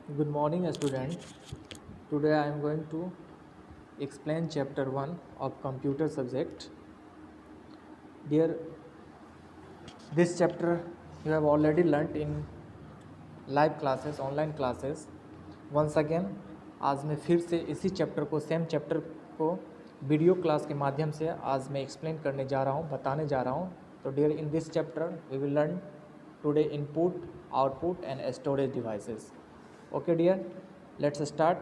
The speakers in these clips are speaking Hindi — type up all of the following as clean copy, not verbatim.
Good morning, student. Today I am going to explain chapter 1 of computer subject. Dear, this chapter you have already learnt in live classes online classes. Once again आज मैं फिर से इसी चैप्टर को सेम चैप्टर को वीडियो क्लास के माध्यम से आज मैं एक्सप्लेन करने जा रहा हूँ, बताने जा रहा हूँ. तो dear, in this chapter we will learn today input, output and storage devices. Okay dear, let's start.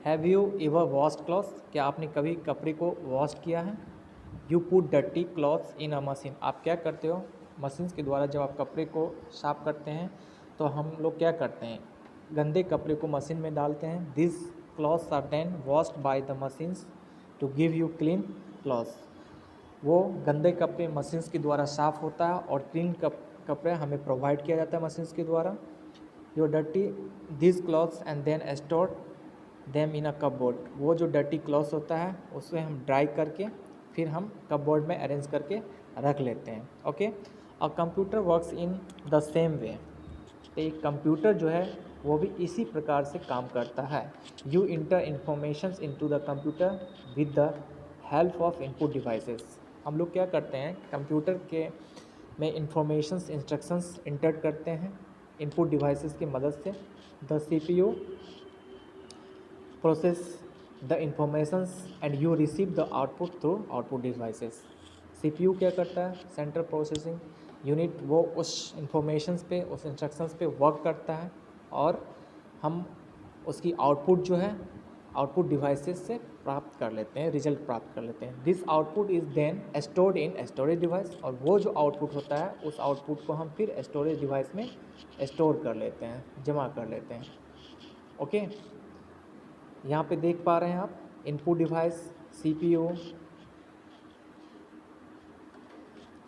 Have you ever washed clothes? क्या आपने कभी कपड़े को वॉश किया है? You put dirty clothes in a machine. आप क्या करते हो? मशीन्स के द्वारा जब आप कपड़े को साफ करते हैं तो हम लोग क्या करते हैं, गंदे कपड़े को मशीन में डालते हैं. This clothes are then washed by the machines to give you clean clothes. वो गंदे कपड़े मशीन्स के द्वारा साफ होता है और क्लीन कपड़े हमें प्रोवाइड किया जाता है मशीन्स के द्वारा. Your dirty this clothes and then store them in a cupboard. वो जो डर्टी क्लॉथ्स होता है उसे हम ड्राई करके फिर हम कपबोर्ड में अरेंज करके रख लेते हैं. Okay, a computer works in the same way. तो एक कंप्यूटर जो है वो भी इसी प्रकार से काम करता है. You inter informations into the computer with the help of input devices. हम लोग क्या करते हैं, कंप्यूटर के में इंफॉर्मेशंस इंस्ट्रक्शंस इंटर करते हैं इनपुट डिवाइसेस की मदद से. The CPU process the informations and you receive the output through output devices. CPU क्या करता है, सेंट्रल प्रोसेसिंग यूनिट, वो उस इंफॉर्मेशंस पे, उस इंस्ट्रक्शंस पे वर्क करता है और हम उसकी आउटपुट जो है आउटपुट डिवाइसेस से प्राप्त कर लेते हैं, रिजल्ट प्राप्त कर लेते हैं. This output is then stored in storage device. और वो जो आउटपुट होता है उस आउटपुट को हम फिर स्टोरेज डिवाइस में स्टोर कर लेते हैं, जमा कर लेते हैं. ओके, यहाँ पे देख पा रहे हैं आप input device, CPU,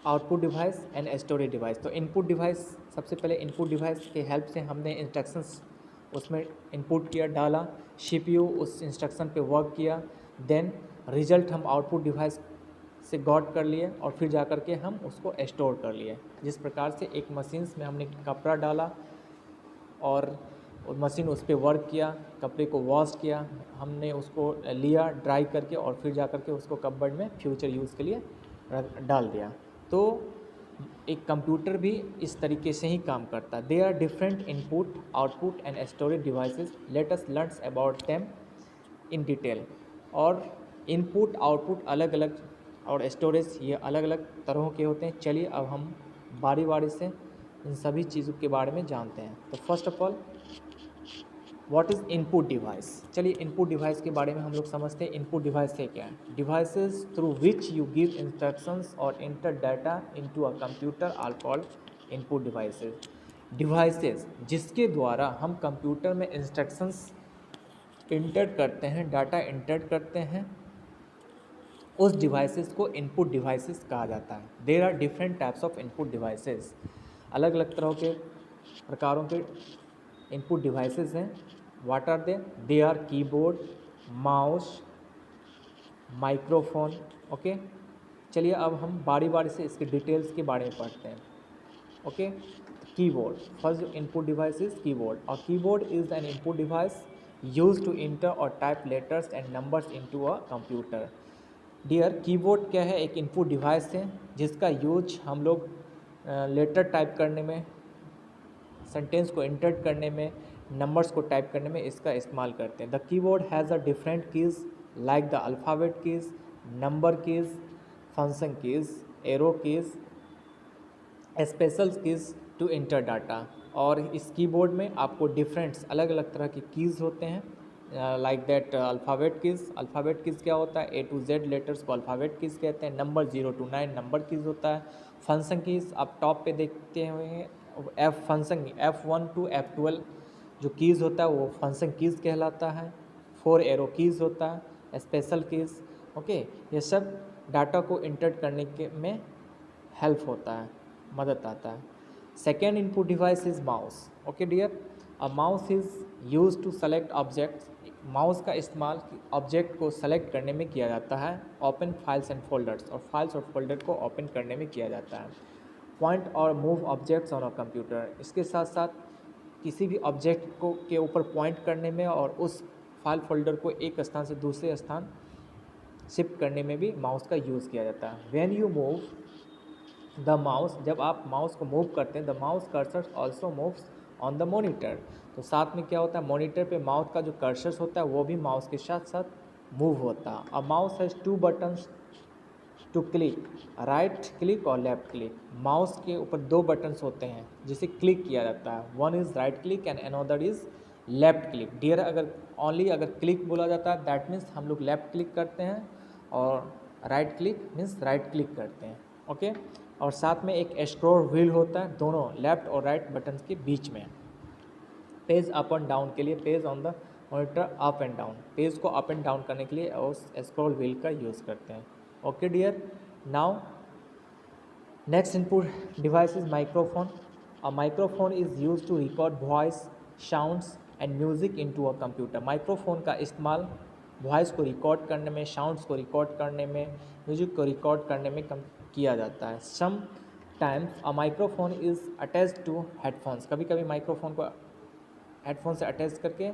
output device and storage device. तो इनपुट डिवाइस, सबसे पहले इनपुट डिवाइस के हेल्प से हमने इंस्ट्रक्शंस उसमें इनपुट किया, डाला. सीपीयू उस इंस्ट्रक्शन पे वर्क किया. देन रिजल्ट हम आउटपुट डिवाइस से गॉट कर लिए और फिर जा कर के हम उसको स्टोर कर लिए. जिस प्रकार से एक मशीन्स में हमने कपड़ा डाला और मशीन उस पर वर्क किया, कपड़े को वॉश किया, हमने उसको लिया ड्राई करके और फिर जा कर के उसको कपबोर्ड में फ्यूचर यूज़ के लिए डाल दिया. तो एक कंप्यूटर भी इस तरीके से ही काम करता है. They are different input, output and storage devices. Let us learn about them in detail. और इनपुट आउटपुट अलग अलग और स्टोरेज ये अलग अलग तरह के होते हैं. चलिए अब हम बारी बारी से इन सभी चीज़ों के बारे में जानते हैं. तो first of all, what is input device. चलिए इनपुट डिवाइस के बारे में हम लोग समझते हैं. इनपुट डिवाइस है क्या है? Devices through which you give instructions और enter data into a computer are called input devices. Devices जिसके द्वारा हम कंप्यूटर में इंस्ट्रक्शंस इंटर करते हैं, डाटा इंटर करते हैं, उस डिवाइसेस को इनपुट डिवाइसेस कहा जाता है. There are different types of input devices. अलग अलग तरह के प्रकारों के इनपुट डिवाइसेस हैं. What are they? They are keyboard, mouse, microphone. Okay, चलिए अब हम बारी बारी से इसके डिटेल्स के बारे में पढ़ते हैं. Okay, keyboard. First input device is keyboard. और keyboard is an input device use to enter और type letters and numbers into a computer. Dear, keyboard क्या है? एक इनपुट डिवाइस है जिसका यूज हम लोग लेटर टाइप करने में, सेंटेंस को इंटर करने में, नंबर्स को टाइप करने में इसका इस्तेमाल करते हैं. The keyboard has a different keys like the alphabet keys, number keys, function keys, arrow keys, special keys to enter data. और इस कीबोर्ड में आपको डिफरेंट्स अलग अलग तरह के कीज़ होते हैं. Like that alphabet keys. Alphabet keys क्या होता है? ए टू जेड लेटर्स को अल्फ़ाबेट कीज़ कहते हैं. नंबर 0 to 9 नंबर कीज़ होता है. फंक्शन कीज़ आप टॉप पे देखते हुए F function F1 to F12 जो कीज़ होता है वो फंक्शन कीज़ कहलाता है. 4 एरो कीज़ होता है, स्पेशल कीज़. ओके, ये सब डाटा को इंटर करने के में हेल्प होता है, मदद आता है. Second input device is mouse. Okay dear, a mouse is use to select objects. Mouse का इस्तेमाल ऑब्जेक्ट को सेलेक्ट करने में किया जाता है. ओपन फाइल्स एंड फोल्डर्स, और फाइल्स और फोल्डर को ओपन करने में किया जाता है. पॉइंट और move objects on a computer. इसके साथ साथ किसी भी ऑब्जेक्ट को के ऊपर पॉइंट करने में और उस फाइल फोल्डर को एक स्थान से दूसरे स्थान शिफ्ट करने में भी माउस का यूज़ किया जाता है। When you move the mouse, जब आप माउस को मूव करते हैं, the mouse cursor also moves on the monitor. तो साथ में क्या होता है, मॉनिटर पे माउस का जो कर्सर होता है वो भी माउस के साथ साथ मूव होता है। A mouse has two buttons to click, right click और लेफ्ट क्लिक। माउस के ऊपर दो बटन्स होते हैं जिसे क्लिक किया जाता है, one is right click and another is left click. Dear अगर ओनली अगर क्लिक बोला जाता है दैट मीन्स हम लोग लेफ्ट क्लिक करते हैं और right click means right click करते हैं। ओके और साथ में एक स्क्रॉल व्हील होता है दोनों लेफ्ट और राइट बटन के बीच में। पेज अप एंड डाउन के लिए page on the monitor up and down, page को अप एंड डाउन करने के लिए उस स्क्रॉल व्हील का यूज़ करते हैं। Okay dear, now next input device is microphone. A microphone is used to record voice, sounds and music into a computer. Microphone का इस्तेमाल वॉइस को रिकॉर्ड करने में, साउंड्स को रिकॉर्ड करने में, म्यूजिक को रिकॉर्ड करने में किया जाता है। Sometimes a microphone is attached to headphones, कभी कभी माइक्रोफोन को हेडफोन से अटैच करके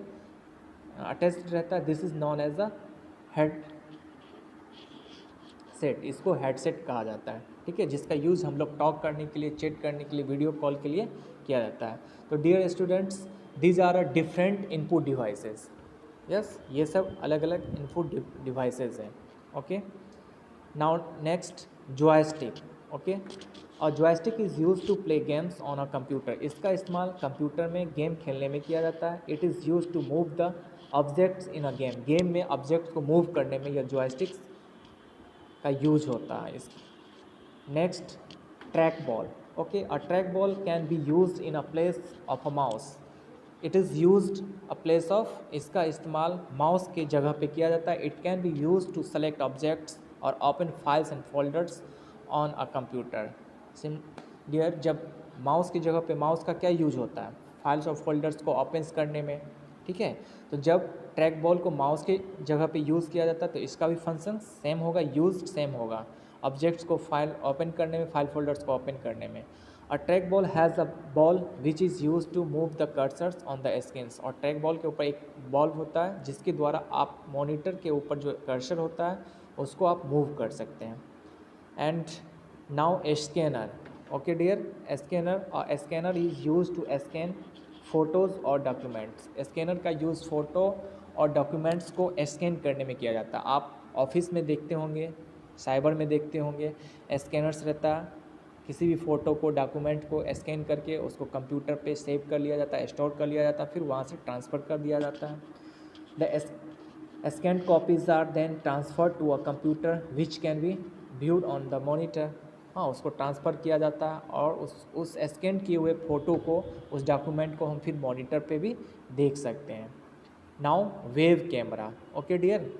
अटैच्ड रहता है। This is known as a headset, इसको हेडसेट कहा जाता है। ठीक है, जिसका यूज़ हम लोग टॉक करने के लिए, चैट करने के लिए, वीडियो कॉल के लिए किया जाता है। तो dear students, these are a different input devices. Yes, ये सब अलग अलग इनपुट डिवाइसेस हैं। Okay, now next joystick. Okay, और joystick is use to play games on a computer. इसका इस्तेमाल कंप्यूटर में गेम खेलने में किया जाता है। It is use to move the objects in a game, game में ऑब्जेक्ट्स को मूव करने में यह जॉयस्टिक्स का यूज होता है। इस next track ball. Okay, a track ball can be used in a place of a mouse. It is used a place of, इसका इस्तेमाल माउस के जगह पे किया जाता है। It can be used to select objects और open files and folders on a computer. सिम डियर, जब माउस की जगह पे माउस का क्या यूज होता है, फाइल्स और फोल्डर्स को ओपन करने में। ठीक है, तो जब ट्रैक बॉल को माउस की जगह पे यूज़ किया जाता है तो इसका भी फंक्शन सेम होगा, यूज सेम होगा, ऑब्जेक्ट्स को फाइल ओपन करने में, फाइल फोल्डर्स को ओपन करने में। A track ball has a ball which is use to move the cursors on the screens. और ट्रैक बॉल के ऊपर एक बॉल होता है जिसके द्वारा आप मॉनिटर के ऊपर जो कर्सर होता है उसको आप मूव कर सकते हैं। And now scanner. Okay dear, scanner is use to scan photos और डॉक्यूमेंट्स। स्कैनर का यूज़ फ़ोटो और डॉक्यूमेंट्स को स्कैन करने में किया जाता है। आप ऑफिस में देखते होंगे, साइबर में देखते होंगे, स्कैनर्स रहता है। किसी भी फ़ोटो को, डॉक्यूमेंट को स्कैन करके उसको कंप्यूटर पे सेव कर लिया जाता है, स्टोर कर लिया जाता है, फिर वहाँ से ट्रांसफ़र कर दिया जाता है। The scanned copies are then transferred to a computer which can be viewed on the monitor। हाँ, उसको ट्रांसफ़र किया जाता है और उस स्कैन किए हुए फ़ोटो को, उस डॉक्यूमेंट को हम फिर मॉनिटर पे भी देख सकते हैं। Now web camera. Okay dear,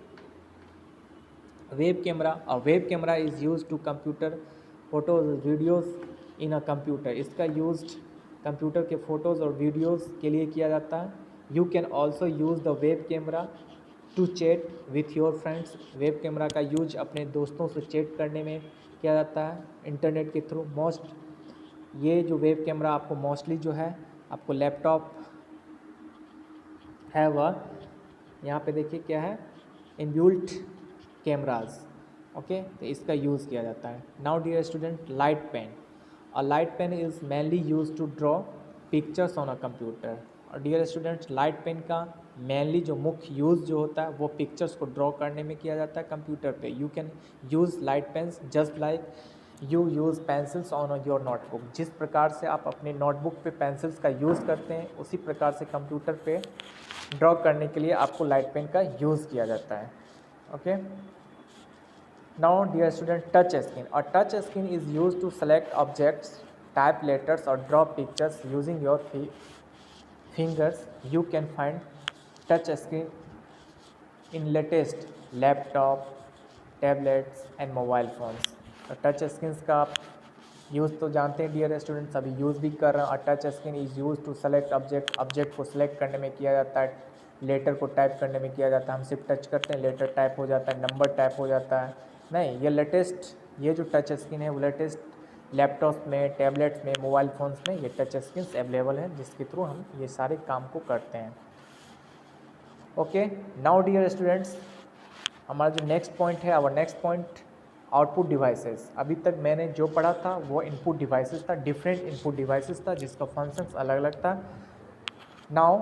web camera, a web camera is use to computer photos videos in a computer. इसका यूज कंप्यूटर के फ़ोटोज़ और वीडियोज़ के लिए किया जाता है। You can also use the web camera to chat with your friends. Web camera का यूज अपने दोस्तों से चैट करने में किया जाता है इंटरनेट के थ्रू। ये जो वेब कैमरा आपको मोस्टली जो है आपको लैपटॉप है वह यहाँ पे देखिए क्या है, इनबिल्ट कैमराज। ओके, तो इसका यूज़ किया जाता है। Now dear student, light pen. A light pen is mainly use to draw pictures on a computer. और डियर स्टूडेंट्स, लाइट पेन का मेनली जो मुख्य यूज़ जो होता है वो पिक्चर्स को ड्रॉ करने में किया जाता है कंप्यूटर पे। You can use light pens just like you use pencils on your notebook. जिस प्रकार से आप अपने नोटबुक पे पेंसिल्स का यूज़ करते हैं उसी प्रकार से कंप्यूटर पे ड्रॉ करने के लिए आपको लाइट पेन का यूज़ किया जाता है। Okay, now dear student, touch screen. और touch screen is use to select objects, type letters और draw pictures using your fingers. You can find touch screen in latest laptop, tablets and mobile phones. तो टच स्क्रीन्स का आप यूज़ तो जानते हैं डियर स्टूडेंट्स, अभी यूज़ भी कर रहे हैं। और touch screen is use to select object को सिलेक्ट करने में किया जाता है, लेटर को टाइप करने में किया जाता है। हम सिर्फ टच करते हैं, लेटर टाइप हो जाता है, नंबर टाइप हो जाता है। नहीं, ये जो टच स्क्रीन है वो लेटेस्ट लैपटॉप्स में, टैबलेट्स में, मोबाइल फ़ोन्स में ये टच स्क्रीन्स अवेलेबल हैं, जिसके थ्रू हम ये सारे काम को करते हैं। ओके, नाउ डियर स्टूडेंट्स, हमारा जो नेक्स्ट पॉइंट है, our next point output devices. अभी तक मैंने जो पढ़ा था वो इनपुट डिवाइसेस था, डिफरेंट इनपुट डिवाइसेस था, जिसका फंक्शंस अलग अलग था। नाउ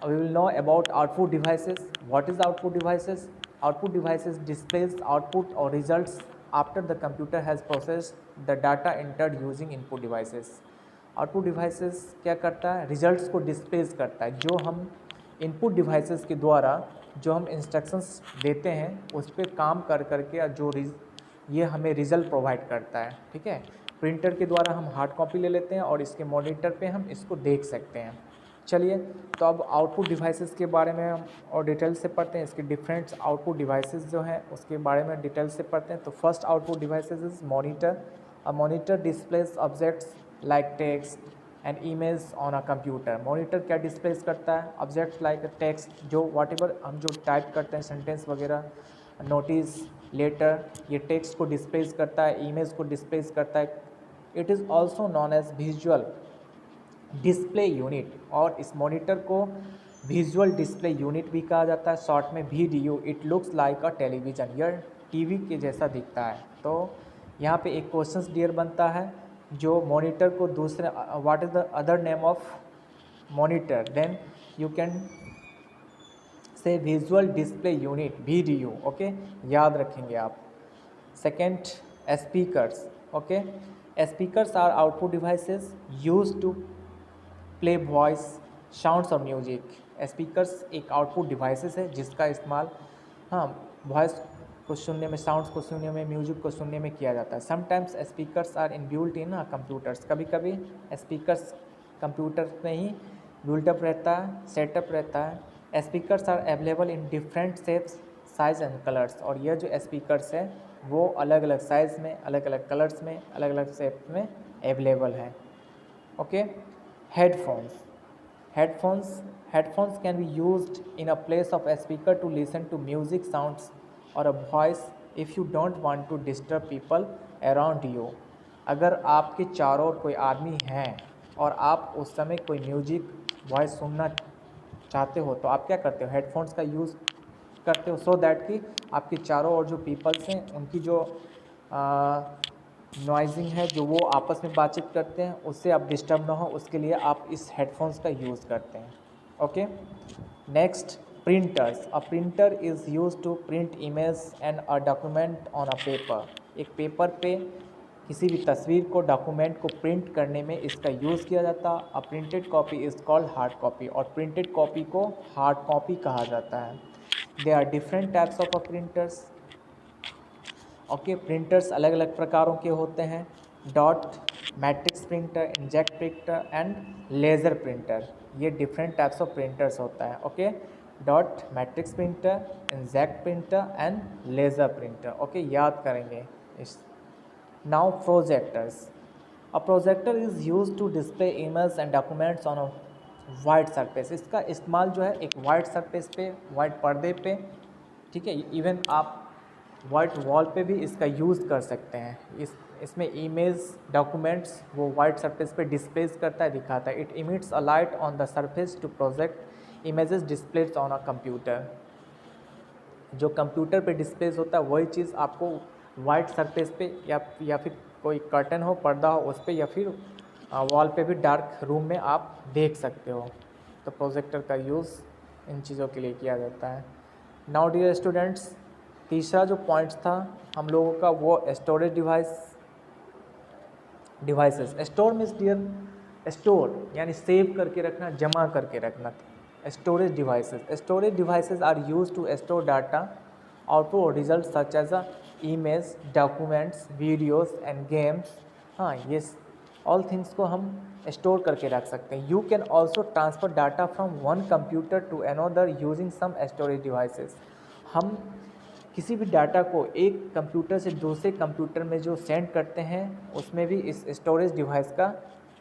we will know about output devices. What is output devices? Output devices displays output or results after the computer has processed the data entered using input devices. Output devices क्या करता है? Results को displays करता है। जो हम input devices के द्वारा जो हम instructions देते हैं उस पर काम कर करके जो ये हमें रिजल्ट प्रोवाइड करता है। ठीक है, प्रिंटर के द्वारा हम हार्ड कॉपी ले लेते हैं और इसके मॉनिटर पे हम इसको देख सकते हैं। चलिए, तो अब आउटपुट डिवाइसेस के बारे में हम और डिटेल से पढ़ते हैं। इसके डिफरेंट आउटपुट डिवाइसेस जो हैं उसके बारे में डिटेल से पढ़ते हैं। तो first output devices is monitor. A monitor displays objects like text and image on a computer. Monitor क्या डिस्प्लेस करता है? ऑब्जेक्ट्स लाइक टेक्स्ट, जो व्हाटएवर हम जो टाइप करते हैं सेंटेंस वगैरह, नोटिस, लेटर, ये टेक्स्ट को डिस्प्लेस करता है, इमेज को डिस्प्लेस करता है। It is also known as visual display unit, और इस मॉनिटर को विजुअल डिस्प्ले यूनिट भी कहा जाता है, शॉर्ट में VDU। It looks like a television, यह टीवी के जैसा दिखता है। तो यहाँ पे एक क्वेश्चन डियर बनता है, जो मॉनिटर को दूसरे what is the other name of monitor? Then you can say visual display unit VDU। Okay, याद रखेंगे आप। Second, speakers. Okay, speakers are output devices use to play voice, sounds और म्यूजिक। स्पीकर्स एक आउटपुट डिवाइसेस है जिसका इस्तेमाल वॉइस को सुनने में, साउंड्स को सुनने में, म्यूजिक को सुनने में किया जाता है। Sometimes speakers are inbuilt in computers. कभी कभी स्पीकर्स कंप्यूटर में ही बिल्टअप रहता है, सेटअप रहता है। Speakers are available in different shapes, size and colours. और यह जो स्पीकर्स है वो अलग अलग साइज़ में, अलग अलग कलर्स में, अलग अलग शेप में अवेलेबल है। Okay, headphones can be used in a place of a speaker to listen to music, sounds or a voice if you don't want to disturb people around you। अगर आपके चारों ओर कोई आदमी हैं और आप उस समय कोई म्यूजिक, वॉइस सुनना चाहते हो तो आप क्या करते हो? हेडफोन्स का यूज़ करते हो, सो दैट कि आपके चारों ओर जो पीपल्स हैं उनकी जो नॉइजिंग है, जो वो आपस में बातचीत करते हैं, उससे आप डिस्टर्ब ना हो, उसके लिए आप इस हेडफोन्स का यूज़ करते हैं। Okay, next, printers. A printer is use to print image and a document on a paper. एक पेपर पे किसी भी तस्वीर को, डॉक्यूमेंट को प्रिंट करने में इसका यूज़ किया जाता है। A printed copy is called hard copy, और प्रिंटेड कॉपी को हार्ड कॉपी कहा जाता है। They are different types of a printers. Okay, printers अलग अलग प्रकारों के होते हैं। Dot, matrix printer, inkjet printer and laser printer, ये डिफरेंट टाइप्स ऑफ प्रिंटर्स होता है। Okay, dot, matrix printer, inkjet printer and laser printer. Okay, याद करेंगे इस। Now projectors. A projector is use to display image and documents on a white surface. इसका इस्तेमाल जो है एक वाइट सरफेस पे, वाइट पर्दे पे, ठीक है, इवन आप वाइट वॉल पे भी इसका यूज़ कर सकते हैं। इसमें इमेज, डॉक्यूमेंट्स वो वाइट सरफेस पे डिस्प्लेस करता है, दिखाता है। It emits a light on the surface to project images displayed on a computer. जो कंप्यूटर पे डिस्प्लेस होता है वही चीज़ आपको वाइट सरफेस पे या फिर कोई कर्टन हो, पर्दा हो उस पर, या फिर वॉल पे भी डार्क रूम में आप देख सकते हो। तो प्रोजेक्टर का यूज़ इन चीज़ों के लिए किया जाता है। नाउ डियर स्टूडेंट्स, तीसरा जो पॉइंट्स था हम लोगों का वो storage devices. Store means dear, store यानी सेव करके रखना, जमा करके रखना। Storage devices are use to store data, output result such as a image, documents, videos and games. हाँ, ये ऑल थिंग्स को हम स्टोर करके रख सकते हैं। You can also transfer data from one computer to another using some storage devices. हम किसी भी डाटा को एक कंप्यूटर से दूसरे कंप्यूटर में जो सेंड करते हैं उसमें भी इस स्टोरेज डिवाइस का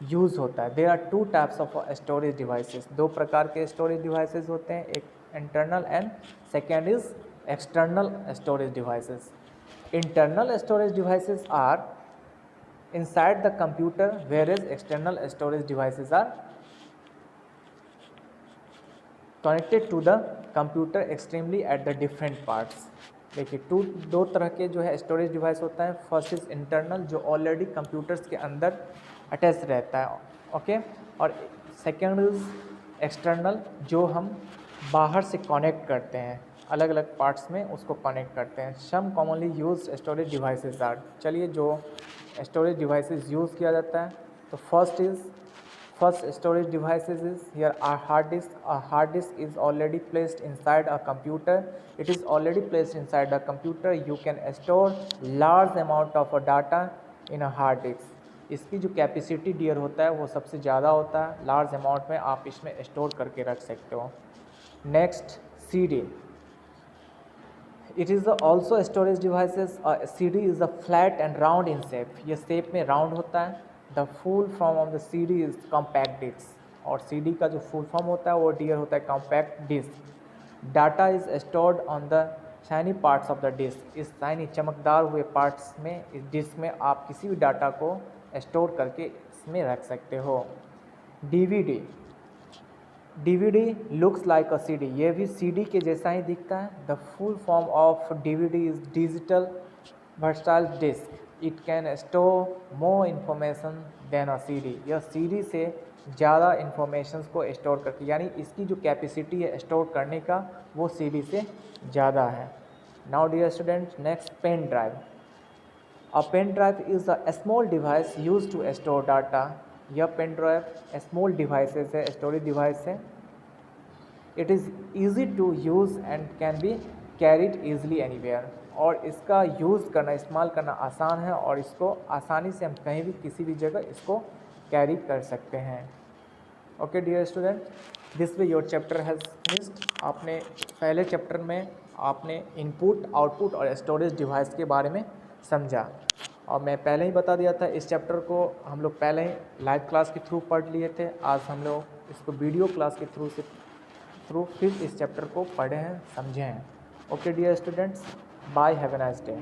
यूज़ होता है। There are two types of storage devices. दो प्रकार के स्टोरेज डिवाइसेस होते हैं, एक internal and second is external storage devices. Internal storage devices are inside the computer, whereas external storage devices are connected to the computer extremely at the different parts. देखिए दो तरह के जो है स्टोरेज डिवाइस होता है. फर्स्ट इज इंटरनल, जो ऑलरेडी कंप्यूटर्स के अंदर अटैच रहता है, ओके. और सेकेंड इज एक्सटर्नल, जो हम बाहर से कनेक्ट करते हैं, अलग अलग पार्ट्स में उसको कनेक्ट करते हैं. Some commonly use storage devices are. चलिए जो स्टोरेज डिवाइसेस यूज़ किया जाता है, तो first storage devices is here are hard disk. A hard disk is already placed inside a computer. It is already placed inside a computer. You can store large amount of data in a hard disk. इसकी जो कैपेसिटी डियर होता है वो सबसे ज़्यादा होता है. लार्ज अमाउंट में आप इसमें स्टोर करके रख सकते हो. Next CD. It is also storage devices. CD is a flat and round in shape. ये शेप में राउंड होता है. The full form of the CD is compact disc. और CD का जो फुल फॉर्म होता है वो डियर होता है compact disc. Data is stored on the shiny parts of the disc. इस शाइनी चमकदार हुए पार्ट्स में, इस डिस्क में आप किसी भी डाटा को स्टोर करके इसमें रख सकते हो. DVD looks like a CD. ये भी CD के जैसा ही दिखता है. The full form of DVD is digital versatile disc. It can store more information than a CD. यह CD से ज़्यादा इन्फॉर्मेशंस को स्टोर करती है, यानी इसकी जो कैपेसिटी है स्टोर करने का वो CD से ज़्यादा है. Now dear students, next pen drive. A pen drive is a small device use to store data. यह पेन ड्राइव स्मॉल डिवाइसेस है, स्टोरेज डिवाइस है. It is easy to use and can be carried easily anywhere. और इसका यूज़ करना, इस्तेमाल करना आसान है और इसको आसानी से हम कहीं भी किसी भी जगह इसको कैरी कर सकते हैं. Okay dear student, this way your chapter has finished. आपने पहले चैप्टर में आपने इनपुट, आउटपुट और स्टोरेज डिवाइस के बारे में समझा. और मैं पहले ही बता दिया था, इस चैप्टर को हम लोग पहले ही लाइव क्लास के थ्रू पढ़ लिए थे. आज हम लोग इसको वीडियो क्लास के थ्रू फिर इस चैप्टर को पढ़े हैं, समझे हैं. Okay dear students, bye, have a nice day.